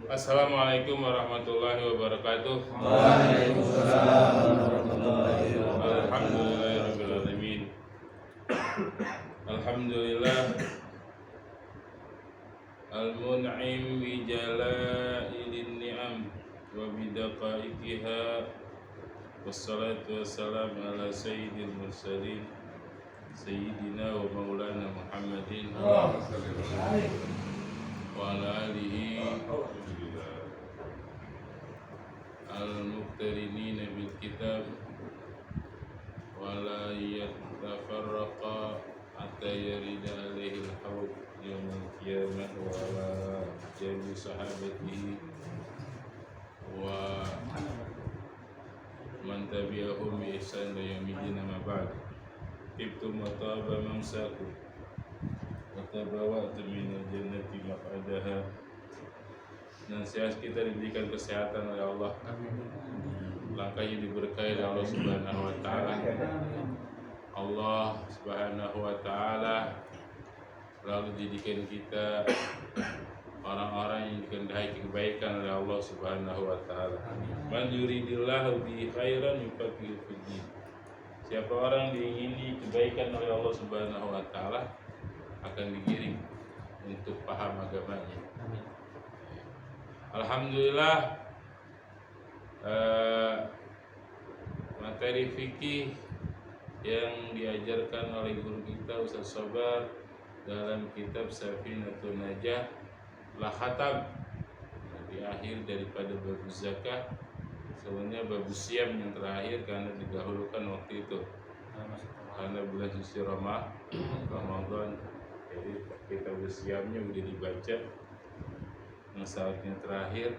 Assalamualaikum warahmatullahi wabarakatuh. Waalaikumsalam warahmatullahi wabarakatuh. Alhamdulillahirabbil alamin. Alhamdulillah al-mun'im bi jala'ilin ni'am wa bi daqaiqiha. Wassalatu wassalamu ala sayyidil mursalin sayyidina wa maulana Muhammadin wa ala alihi al-muqtarinina bil kitab wa la yatafarraqa hatta yarida alaihi al-hawd yaumil qiyamah wa ala jami sahabatihi wa man tabi'ahum bi ihsan ila yaumil amma ba'd. Tibtum wa taba mamsakum wa tabawwa'tum minal jannati maq'adaha. Nasihat kita diberikan kesehatan oleh Allah. Langkahnya diberkahi oleh Allah Subhanahu wa taala. Allah Subhanahu wa taala selalu jadikan kita orang-orang yang dikehendaki kebaikan oleh Allah Subhanahu wa taala. Man yuridillahu bi khairan yufaqihu fid din. Siapa orang diingini kebaikan oleh Allah Subhanahu wa taala akan digiring untuk paham agamanya. Alhamdulillah, materi fikih yang diajarkan oleh guru kita Ustaz Sobar dalam kitab Safinatun Najah la khatam, di akhir daripada bab zakat. Sebenarnya bab siam yang terakhir karena didahulukan waktu itu karena bulan suci Ramadan. Jadi kitab siamnya udah dibaca yang saatnya terakhir,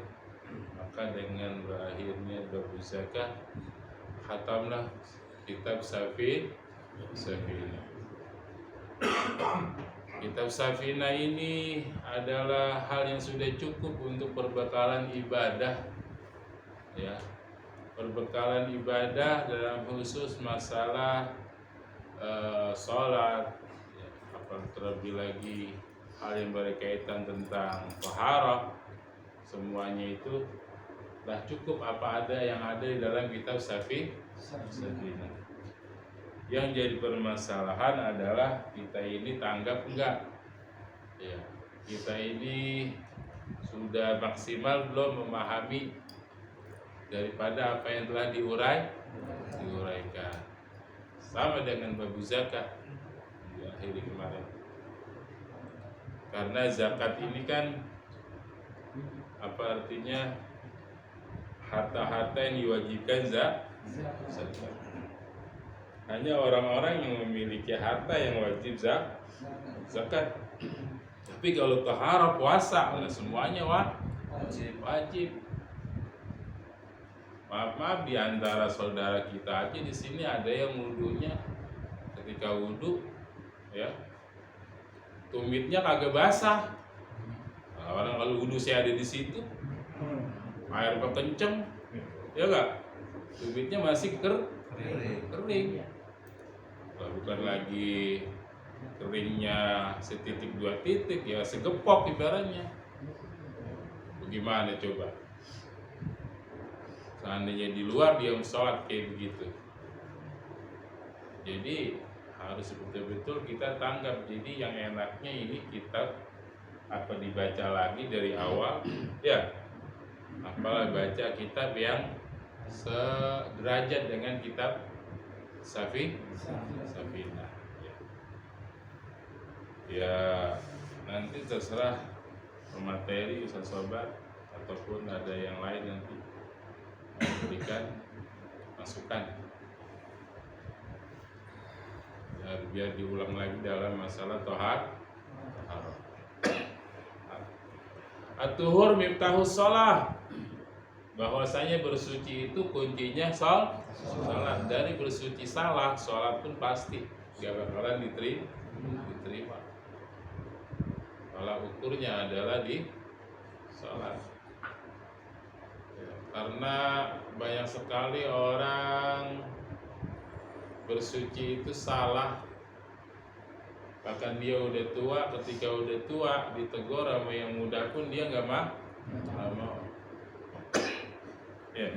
maka dengan berakhirnya bab zakat khatamlah kitab Safinah. Kitab Safinah ini adalah hal yang sudah cukup untuk perbekalan ibadah, ya, perbekalan ibadah dalam khusus masalah sholat, ya, apa terlebih lagi hal yang berkaitan tentang taharah. Semuanya itu dah cukup apa ada yang ada di dalam kitab Safinah. Yang jadi permasalahan adalah kita ini tanggap enggak, ya, kita ini sudah maksimal belum memahami daripada apa yang telah diuraikan. Sama dengan bab zakat di akhir kemarin. Karena zakat ini kan apa artinya? Harta-harta yang diwajibkan zakat. Hanya orang-orang yang memiliki harta yang wajib zakat. Tapi kalau taharah, puasa, semuanya wajib. Maaf di antara saudara kita aja di sini ada yang wudunya ketika wudu, ya, tumitnya kagak basah. Nah, orang kalau wudu saya ada di situ, air kenceng, ya enggak, tumitnya masih kering. Nah, bukan lagi keringnya setitik dua titik, ya segepok ibaratnya. Bagaimana coba? Seandainya di luar dia sholat kayak begitu. Jadi harus betul-betul kita tanggap. Jadi yang enaknya ini kita apa dibaca lagi dari awal, ya, apalah baca kitab yang sederajat dengan kitab Safinah. Ya, nanti terserah pemateri Ustaz Sobat ataupun ada yang lain nanti memberikan masukan, ya, biar diulang lagi dalam masalah taharah. At-tuhur miftahus shalah, bahwasanya bersuci itu kuncinya salat. Dari bersuci salah, sholat pun pasti gak bakalan diterima. Tolak ukurnya adalah di sholat. Karena banyak sekali orang bersuci itu salah. Bahkan dia udah tua, ketika udah tua ditegur sama yang muda pun dia nggak Mau. Ya.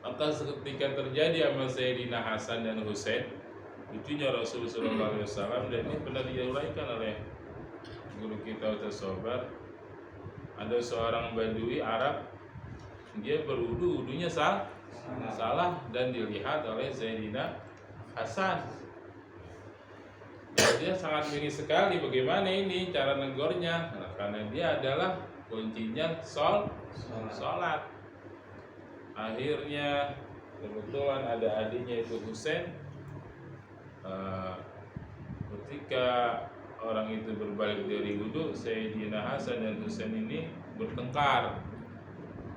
Maka ketika terjadi sama Sayyidina Hasan dan Husain, lucunya Rasulullah SAW, dan ini pernah diuraikan oleh guru kita Ustaz Sobar. Ada seorang Badui Arab, dia berwudu, wudunya salah dan dilihat oleh Sayyidina Hasan. Dan dia sangat ingin sekali bagaimana ini cara negornya, karena dia adalah kuncinya sholat. Akhirnya kebetulan ada adiknya itu Husain. Ketika orang itu berbalik dari wudu, Sayyidina Hasan dan Husain ini bertengkar.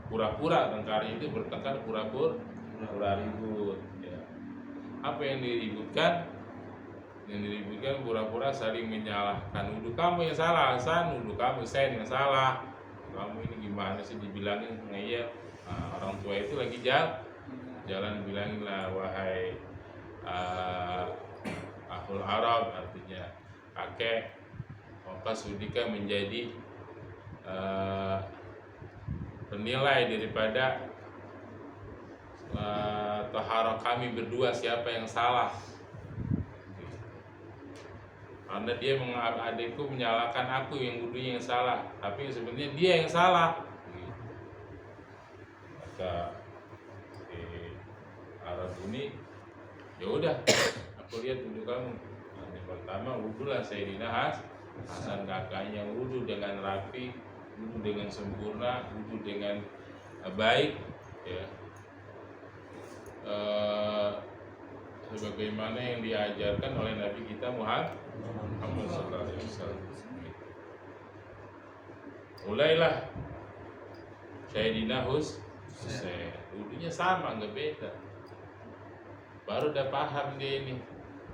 Pura-pura tengkarnya itu bertengkar, pura-pura ribut. Ya. Apa yang diributkan? Yang diributkan pura-pura saling menyalahkan. Wudu kamu yang salah, Hasan. Wudu kamu, Husain yang salah. Kamu ini gimana sih dibilangin ngeyel? Nah, orang tua itu lagi jalan bilangin lah, wahai Ahlul Arab, artinya kakek, maka sudika menjadi penilai daripada taharah kami berdua, siapa yang salah. Karena dia adikku menyalahkan aku yang wudunya yang salah, tapi sebenarnya dia yang salah. Maka di Arab ini, ya udah, aku lihat wudu kamu. Yang pertama wudulah Sayyidina Hasan, kakaknya wudu dengan rapi, wudu dengan sempurna, wudu dengan baik, ya. Sebagaimana yang diajarkan oleh Nabi kita Muhammad sallallahu alaihi wasallam. Mulailah Sayyidina Husain, wudunya sama, nggak beda. Baru udah paham dia ini,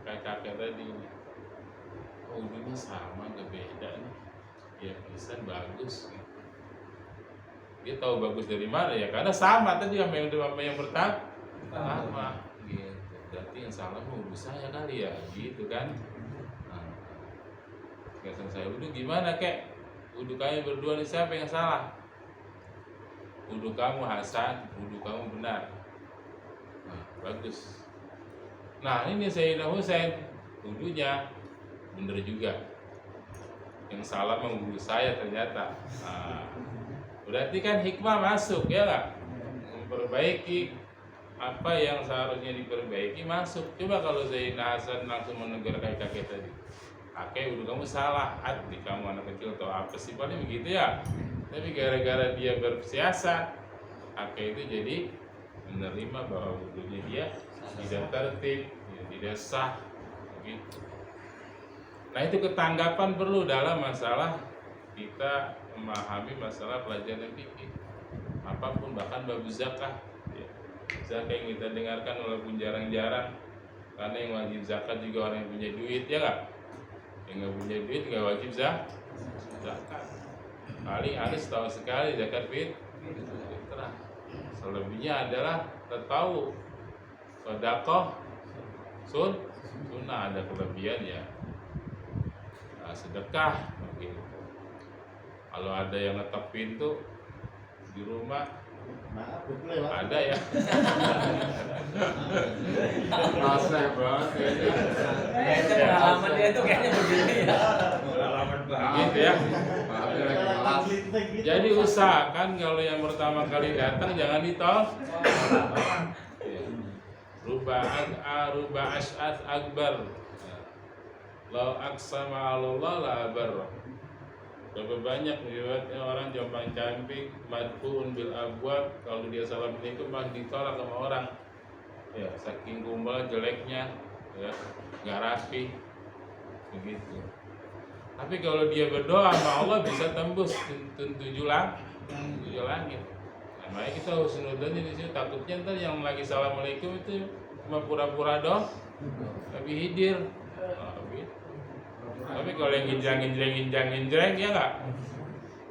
kakek tadi ini. Oh, wudunya sama, nggak beda nih. Ya, bisa bagus. Dia tahu bagus dari mana ya? Karena sama tadi sama yang pertama. Gitu. Berarti yang salah mau wudu saya kali ya, gitu kan? Nah, saya wudu gimana kek? Wudu kami berdua nih, siapa yang salah? Wudu kamu Hasan, wudu kamu benar. Nah, bagus. Nah, ini Sayyidina Husain, wudunya benar juga. Yang salah mah wudu saya ternyata. Nah, berarti kan hikmah masuk, ya nggak? Memperbaiki apa yang seharusnya diperbaiki masuk. Coba kalau Sayyidina Hasan langsung menegur kakek tadi, kakek wudu kamu salah, di kamu anak kecil atau apa sih, paling begitu ya. Tapi gara-gara dia bersiasat, kakek itu jadi menerima bahwa wudunya dia tidak tertib, tidak sah, begitu. Nah, itu ketanggapan perlu dalam masalah kita memahami masalah pelajaran fikih apapun, bahkan bab zakah. Zakat yang kita dengarkan walaupun jarang-jarang, karena yang wajib zakat juga orang yang punya duit, ya nggak? Yang nggak punya duit nggak wajib zakat. Paling ada setahun sekali zakat fitrah. Selebihnya adalah tahu sedekah sunnah, ada kelebihan ya. Nah, sedekah begitu. Kalau ada yang ngetok pintu di rumah, ada ya. Rasanya banget kayaknya. Pengalaman dia tuh kayaknya begini ya. Pengalaman Gitu ya. Jadi usahakan kalau yang pertama kali datang jangan ditolak. Ruba ash'ath akbar. Lau aksama Allah la barra. Berapa banyak riwayatnya orang jompang-camping, madfuun bil abwab, kalau dia assalamualaikum malah ditolak sama orang. Ya, saking kumpul jeleknya, ya, nggak rapi, begitu. Tapi kalau dia berdoa sama Allah bisa tembus tujuh langit. Nah, makanya kita harus nuduhnya di situ. Takutnya ntar yang lagi assalamualaikum itu cuma pura-pura doang, tapi hidir. Tapi kalau yang ginjang-ginjang ya nggak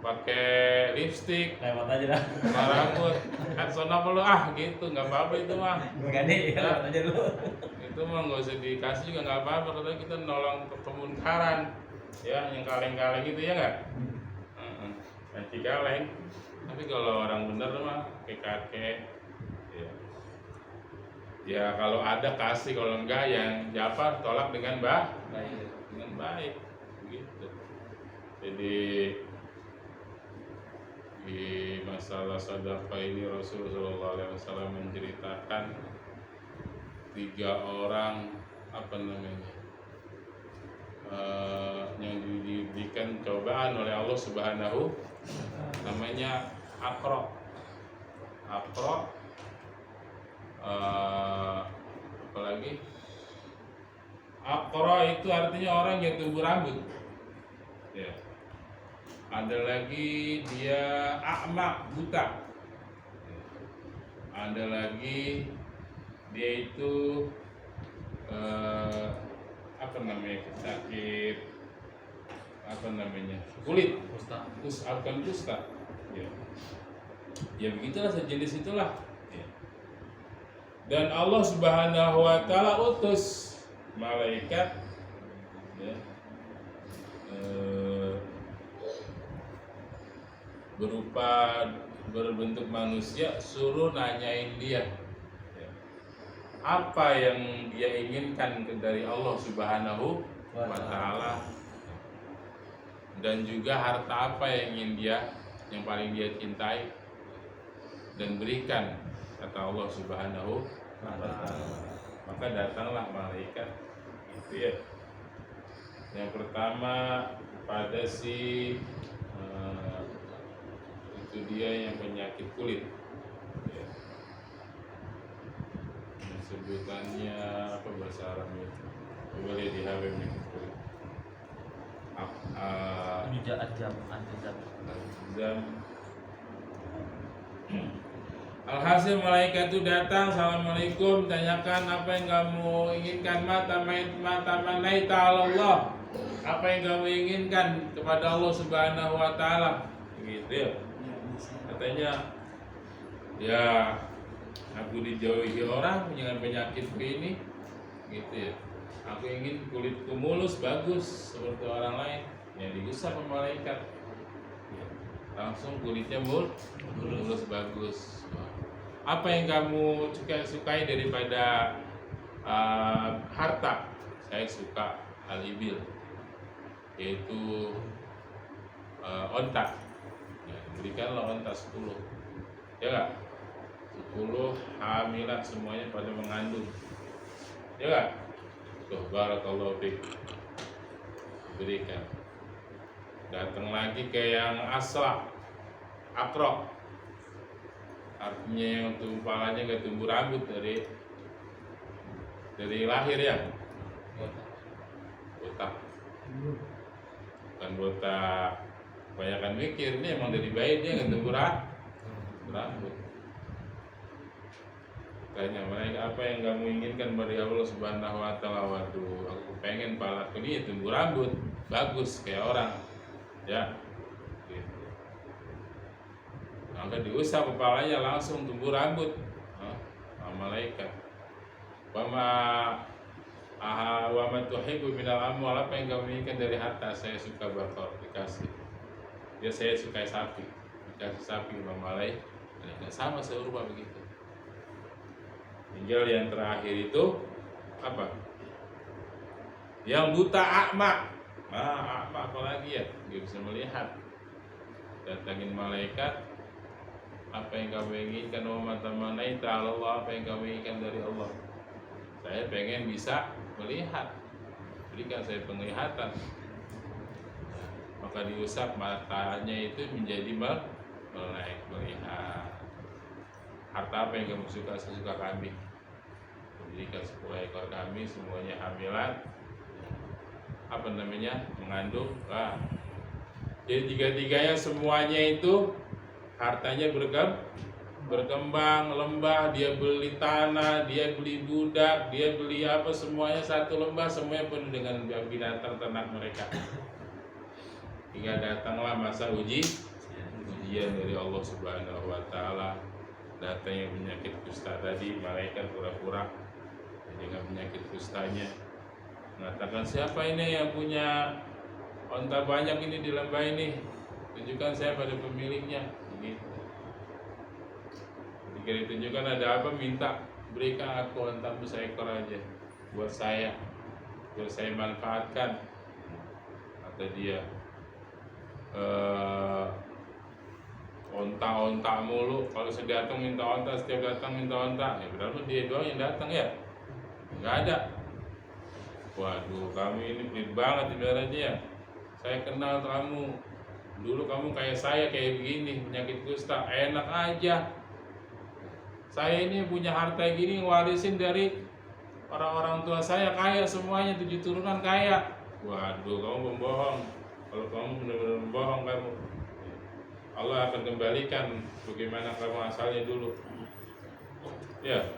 pakai lipstik, Lewat aja dah. rambut, kan sonap lu gitu, nggak apa-apa itu mah. Enggak nih, lewat aja dulu. Itu mah nggak usah dikasih juga nggak apa-apa, karena kita nolong kemungkaran, ya yang kaleng-kaleng gitu ya nggak. nanti kaleng. Tapi kalau orang bener mah kakek, ya. Ya kalau ada kasih, kalau enggak yang Jafar tolak dengan baik, gitu. Jadi di masalah sedekah ini Rasulullah SAW menceritakan 3 orang yang diberikan cobaan oleh Allah Subhanahu, namanya Aqra. Apalagi Aqra itu artinya orang yang tumbuh rambut, ya. Ada lagi dia a'ma, buta. Ada lagi dia itu sakit kulit, kusta. Ya begitulah, sejenis itulah. Ya. Dan Allah Subhanahu wa taala utus malaikat, ya, berbentuk manusia, suruh nanyain dia, ya, apa yang dia inginkan dari Allah Subhanahu wa taala, dan juga harta apa yang paling dia cintai dan berikan, kata Allah Subhanahu wa taala. Maka datanglah malaikat itu, ya. Yang pertama pada itu dia yang penyakit kulit, ya. Sebutannya apa bahasa Arabnya? Boleh di HP penyakit kulit. Alhasil malaikat itu datang, assalamualaikum, tanyakan apa yang kamu inginkan, mata manaita Allah, apa yang kamu inginkan kepada Allah Subhanahu wa taala, gitu, ya. Katanya, ya aku dijauhi orang dengan penyakitku ini, gitu, ya. Aku ingin kulitku mulus, bagus seperti orang lain. Ya diusap sama malaikat, ya. Langsung kulitnya mulus, bagus. Apa yang kamu sukai daripada harta? Saya suka al-ibil, yaitu onta. Ya, berikanlah onta 10, ya enggak? 10 hamilat semuanya pada mengandung, ya enggak? Tuh, barakallahu fiik, berikan. Datang lagi ke yang Aqra, artinya yang tumpalanya gak tumbuh rambut dari lahir, ya. Botak, bukan botak kebanyakan mikir, ini emang dari bayi dia gak tumbuh rambut. Tanya mereka, apa yang kamu inginkan dari Allah Subhanahu wa taala? Waduh, aku pengen palaku ini tumbuh rambut, bagus kayak orang, ya. Gitu. Maka diusap kepalanya, langsung tumbuh rambut. Malaikat. Wa ma tuhibbu minal amwal, apa yang kamu inginkan dari harta? Saya suka bakar, dikasih. Ya saya suka sapi, dikasih sapi sama malaikat. Sama serupa begitu. Tinggal yang terakhir itu apa? Yang buta a'ma. A'ma apalagi, ya, nggak bisa melihat. Datangin malaikat, apa yang kamu inginkan? Wa mata manaita Allah, apa yang kamu inginkan dari Allah? Saya pengen bisa melihat, berikan saya penglihatan. Maka diusap matanya itu menjadi melek, melihat. Harta apa yang kamu suka? Saya suka kambing, berikan 10 ekor kambing, semuanya hamilat, mengandung. Jadi tiga-tiganya semuanya itu hartanya berkembang, lembah, dia beli tanah, dia beli budak, dia beli apa, semuanya satu lembah, semuanya penuh dengan binatang ternak mereka. Hingga datanglah masa ujian dari Allah Subhanahu wa taala. Datangnya penyakit kusta tadi, malaikat pura-pura dengan penyakit kustanya mengatakan, siapa ini yang punya onta banyak ini di lembah ini? tunjukkan saya pada pemiliknya. Begitu. Jika ditunjukkan ada apa, minta berikan aku ontamu seekor aja buat saya, biar saya manfaatkan. Kata dia, onta mulu, kalau saya datang minta onta, setiap datang minta onta, ya berarti dia doang yang datang ya, nggak ada. Waduh, kamu ini pelit banget ibaratnya ya. Saya kenal kamu, dulu kamu kayak saya kayak begini, penyakit kusta, enak aja. Saya ini punya harta gini, warisin dari orang-orang tua saya, kaya semuanya, 7 turunan kaya. Waduh, kamu pembohong. Kalau kamu benar-benar pembohong, kamu Allah akan kembalikan bagaimana kamu asalnya dulu. Ya,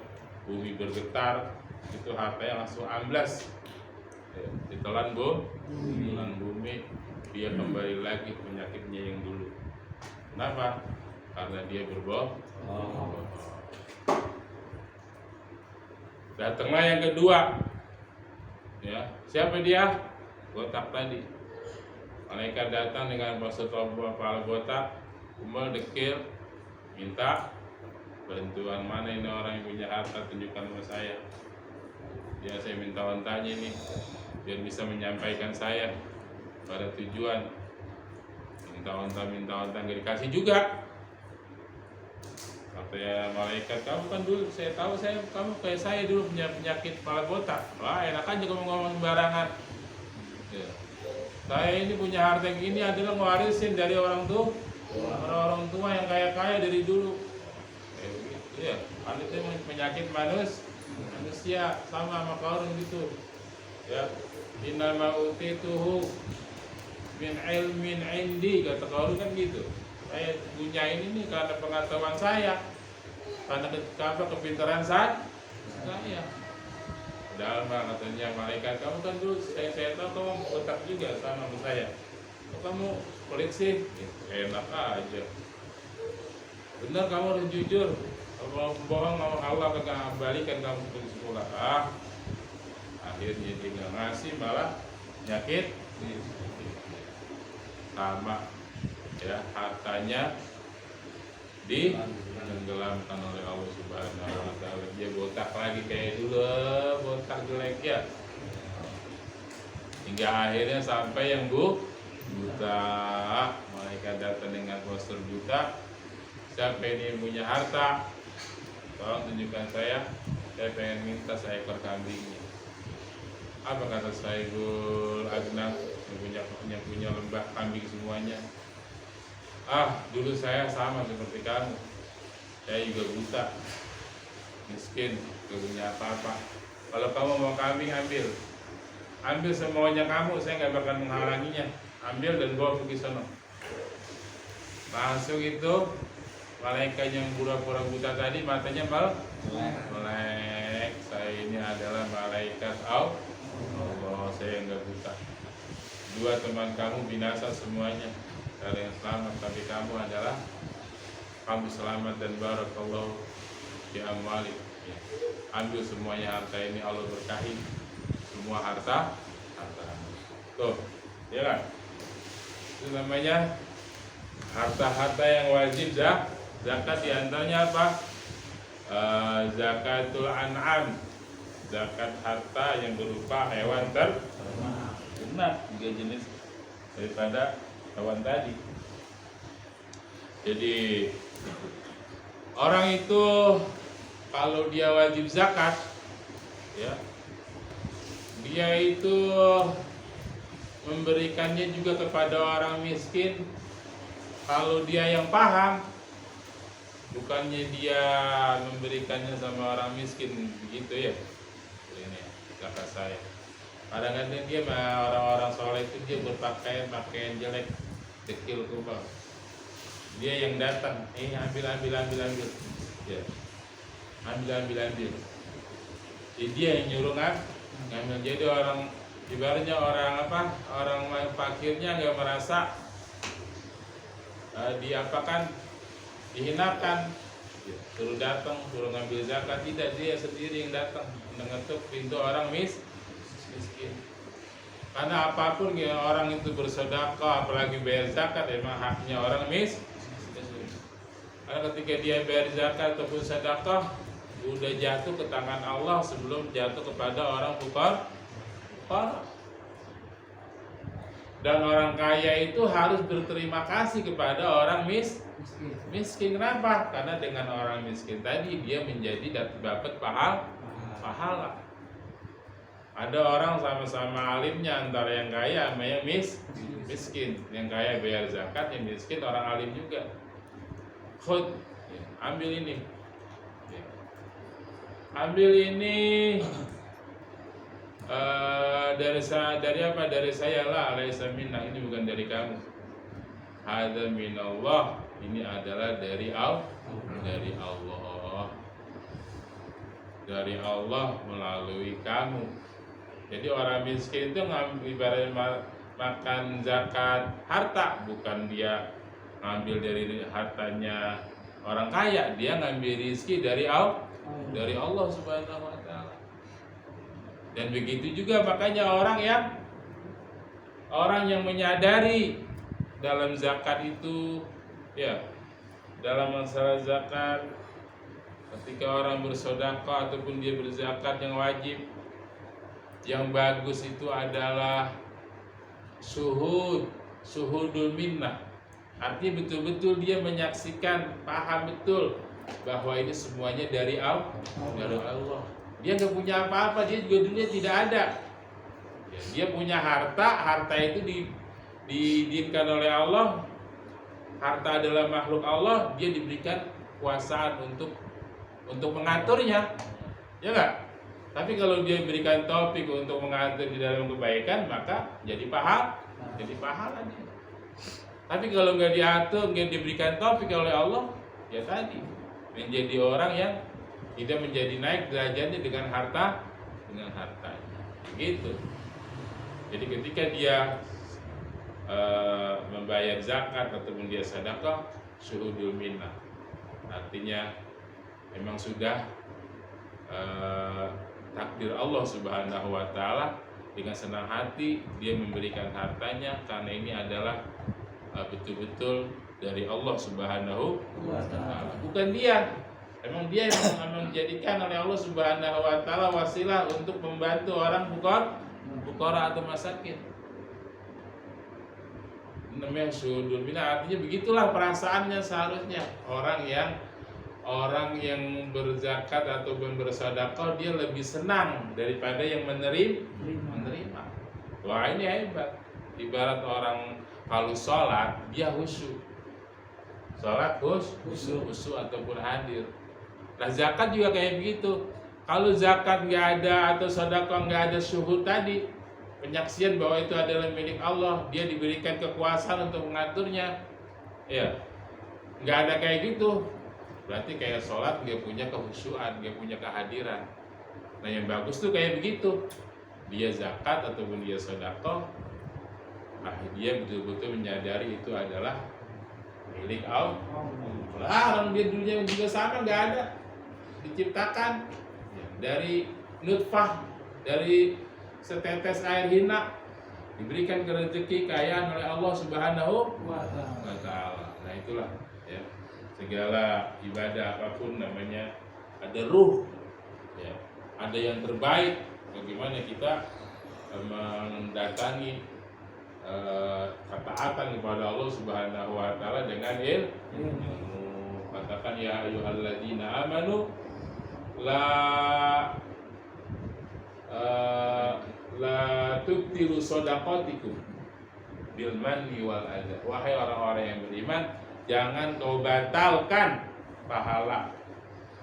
bumi bergetar, itu hartanya langsung amblas. Ya, ditelan bumi, dia kembali lagi penyakitnya yang dulu. Kenapa? Karena dia berbohong. Datanglah yang kedua, ya, siapa dia? Botak tadi. Malaikat datang dengan maksud kepala botak, umel dekil, minta bantuan. Mana ini orang yang punya harta, tunjukkan sama saya. Ya, saya minta ontanya nih, biar bisa menyampaikan saya pada tujuan. Minta onta, nggak dikasih juga. Katanya malaikat, kamu kan dulu, saya tahu kamu kayak saya dulu punya penyakit kepala botak. Wah, enak aja kamu ngomong sembarangan. Ya. Saya ini punya harta yang ini adalah ngewarisin dari orang tua yang kaya dari dulu. Ya, itu penyakit manusia sama orang gitu. Ya, innama utituhu min ilmin indi, kata Qaul kan gitu. Saya punya ini nih karena pengetahuan saya, karena kepintaran saya. Padahal katanya malaikat, kamu kan dulu saya tahu kamu botak juga sama saya. Kok kamu pelit sih? Enak aja. Benar, kamu harus jujur. Kalau bohong sama Allah kagak balikan kamu ke sekolah. Akhirnya dia nggak ngasih, malah nyakit. Sama ya, hartanya ditenggelamkan oleh Allah Subhanahu wa Ta'ala. Dia botak lagi kayak dulu, botak jelek ya. Hingga akhirnya sampai yang buta. Malaikat datang dengan postur buta. Siapa ini yang punya harta? Tolong tunjukkan saya pengen minta seekor kambingnya. Apa kata Saibul Agnam yang punya lembah kambing semuanya? Dulu saya sama seperti kamu. Saya juga buta, miskin, gak punya apa-apa. Kalau kamu mau kambing, ambil semuanya kamu, saya nggak bakal menghalanginya. Ambil dan bawa pergi sana. Langsung itu malaikat yang pura-pura buta tadi matanya melek. Saya ini adalah malaikat Allah, saya nggak buta. 2 teman kamu binasa semuanya, kalian selamat, tapi kamu selamat dan barakallahu fi amwalik. Ambil semuanya harta ini, Allah berkahi semua harta. Tuh, ya kan? Itu namanya harta-harta yang wajib zakat. Diantaranya apa? Zakatul an'am, zakat harta yang berupa hewan ternak, 3 jenis daripada hewan tadi. Jadi orang itu kalau dia wajib zakat, ya, dia itu memberikannya juga kepada orang miskin. Kalau dia yang paham, bukannya dia memberikannya sama orang miskin begitu ya. Ini kata saya. Kadang-kadang dia sama orang-orang soleh itu dia berpakaian jelek, dekil kubal. Dia yang datang, ambil. Ya. Ambil. Jadi dia yang nyuruh ngambil. Jadi orang ibaratnya orang fakirnya nggak merasa dihinakan, suruh datang, suruh ngambil zakat. Tidak, dia sendiri yang datang mengetuk pintu orang miskin. Karena apapun ya orang itu bersedekah, apalagi bayar zakat, emang haknya orang miskin. Karena ketika dia bayar zakat ataupun sedekah, udah jatuh ke tangan Allah sebelum jatuh kepada orang fukara. Dan orang kaya itu harus berterima kasih kepada orang miskin. Kenapa? Karena dengan orang miskin tadi dia menjadi dapat pahala. Ada orang sama-sama alimnya, antara yang kaya sama yang miskin. Yang kaya bayar zakat, yang miskin orang alim juga. Khud, ambil ini. Ambil ini. Dari saya lah, alaisa minna, ini bukan dari kamu. Hadza minallah, ini adalah dari Allah. Dari Allah melalui kamu. Jadi orang miskin itu ibaratnya makan zakat harta, bukan dia ngambil dari hartanya orang kaya, dia ngambil rezeki dari Allah Subhanahu wa taala. Dan begitu juga makanya orang yang menyadari dalam zakat itu, ya, dalam masalah zakat, ketika orang bersedekah ataupun dia berzakat yang wajib, yang bagus itu adalah suhudul minnah. Artinya betul-betul dia menyaksikan, paham betul bahwa ini semuanya dari Allah. Dia nggak punya apa-apa, dia juga dunia tidak ada. Dia punya harta itu diizinkan oleh Allah. Harta adalah makhluk Allah, dia diberikan kuasaan untuk mengaturnya, ya nggak? Tapi kalau dia berikan taufik untuk mengatur di dalam kebaikan, maka jadi pahala dia. Tapi kalau nggak diatur, nggak diberikan taufik oleh Allah, ya tadi menjadi orang yang tidak menjadi naik derajatnya dengan hartanya. Begitu. Jadi ketika dia membayar zakat ataupun dia sedekah, syuhudul minnah. Artinya memang sudah takdir Allah Subhanahu wa taala, dengan senang hati dia memberikan hartanya karena ini adalah betul-betul dari Allah Subhanahu wa taala. Bukan dia. Memang dia yang menjadikan oleh Allah Subhanahu wa taala wasilah untuk membantu orang fukara atau masakin. Namanya syuhudul minnah, artinya begitulah perasaannya seharusnya orang yang berzakat atau bersedekah, dia lebih senang daripada yang menerima. Wah, ini hebat. Ibarat orang kalau sholat dia khusyuk. Sholat khusyuk ataupun hadir. Nah, zakat juga kayak begitu. Kalau zakat nggak ada atau sedekah nggak ada syuhud tadi, penyaksian bahwa itu adalah milik Allah, dia diberikan kekuasaan untuk mengaturnya, ya nggak ada kayak gitu, berarti kayak sholat nggak punya kekhusyuan, nggak punya kehadiran. Nah, yang bagus tuh kayak begitu, dia zakat ataupun dia sedekah, dia betul-betul menyadari itu adalah milik Allah. Orang dia dunia juga sama, nggak ada, diciptakan dari nutfah, dari setetes air hina, diberikan rezeki kekayaan oleh Allah Subhanahu wa taala. Nah, itulah ya, segala ibadah apapun namanya ada ruh, ya, ada yang terbaik. Bagaimana kita mendatangi ketaatan kepada Allah Subhanahu wa taala dengan ilmu. Katakan ya ayyuhalladzina amanu la tubtilu shadaqatikum bil manni wal adha. Wahai orang-orang yang beriman, jangan kau batalkan pahala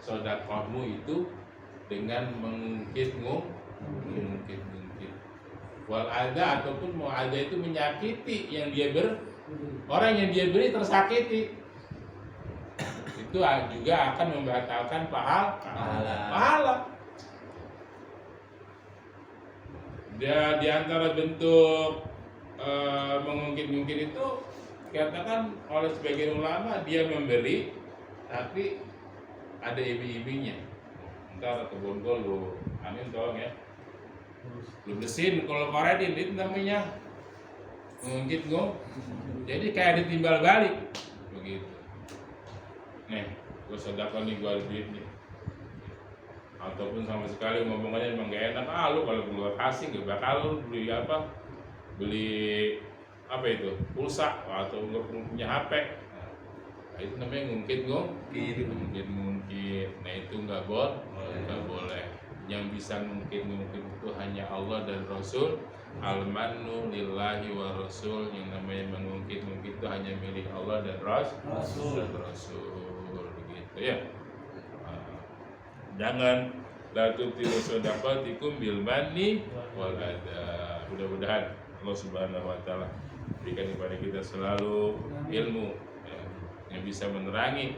sedekahmu itu dengan mengungkit wal adha, ataupun mau ada itu menyakiti yang orang yang dia beri tersakiti, itu juga akan membatalkan pahala. Dia di antara bentuk mengungkit itu dikatakan oleh sebagian ulama, dia memberi tapi ada iming-imingnya. Ntar kebun gol lu, amin tolong ya. lu bersihin kalau koredin itu namanya ngungkit gong. Jadi kayak ditimbal balik begitu. Nih, gue sedekah nih, gue ada duit nih. Ataupun sama sekali ngomongannya emang gak enak. Lu kalau keluar kasih gak bakal lu beli apa? Beli apa itu? Pulsa atau nggak punya HP. Nah, itu namanya ngungkit gong. Ngungkit. Nah itu nggak boleh. Yang bisa ngungkit itu hanya Allah dan Rasul. Al-mannu lillahi wa rasul. Yang namanya mengungkit itu hanya milik Allah dan Rasul. Begitu ya. Jangan la tubtilu shadaqatikum bil manni wal adha. Mudah-mudahan Allah Subhanahu wa taala berikan kepada kita selalu ilmu yang bisa menerangi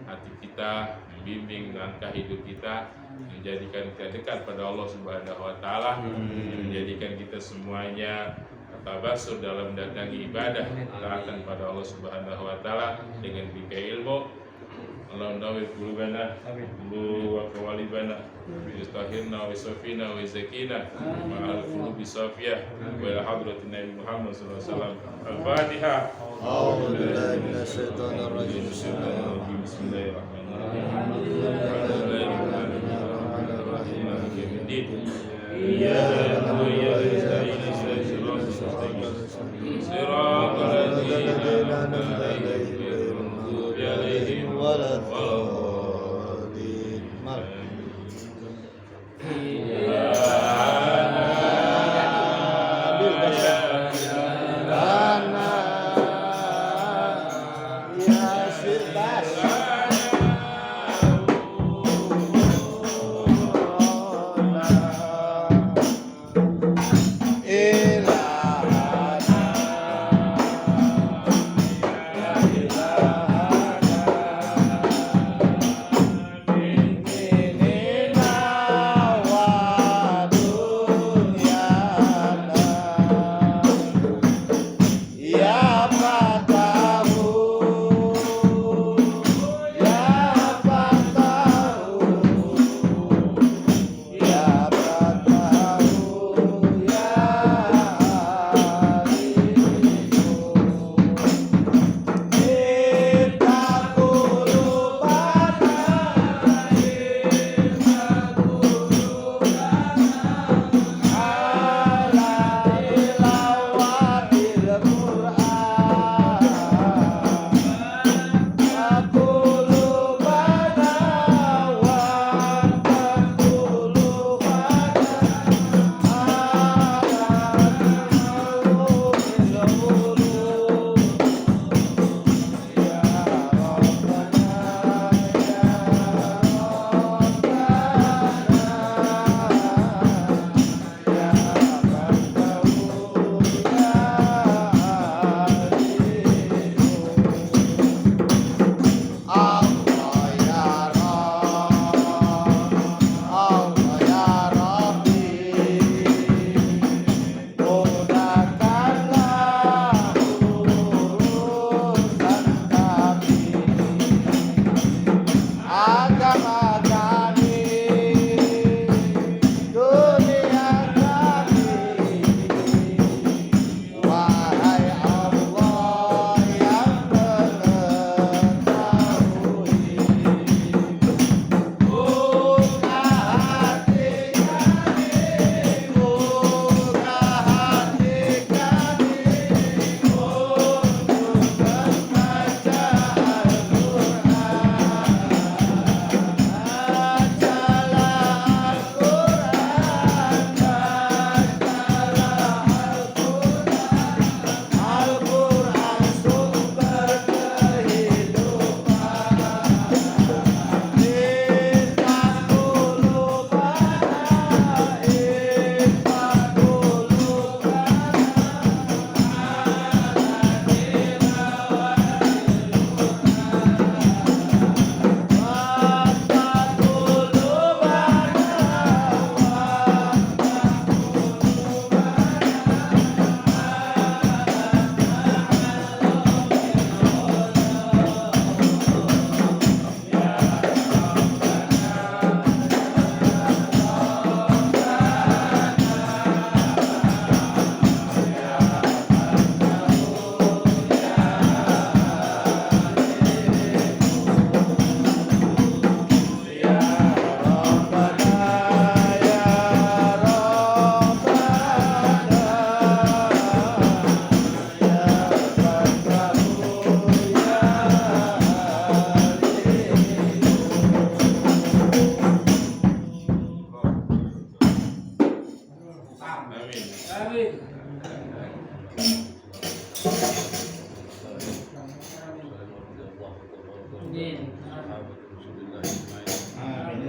hati kita, membimbing langkah hidup kita, menjadikan kita dekat pada Allah Subhanahu wa taala, menjadikan kita semuanya tabasur dalam mendatangi ibadah, taatan pada Allah Subhanahu wa taala dengan bingkai ilmu. Allahumma nawwir qulubana wa qawalibana yustahirna wa yusafina wa yuzakina ma'al qulubi safiyah wa ila hadratin Nabi Muhammad sallallahu alaihi wasallam. Al-Fatiha. A'udzu billahi minasyaitonir rajim. Bismillahirrahmanirrahim. Iyyaka na'budu wa iyyaka nasta'in. Shiratal ladzina an'amta 'alaihim Waladhdallin. sahabat Rasulullah ajma'in.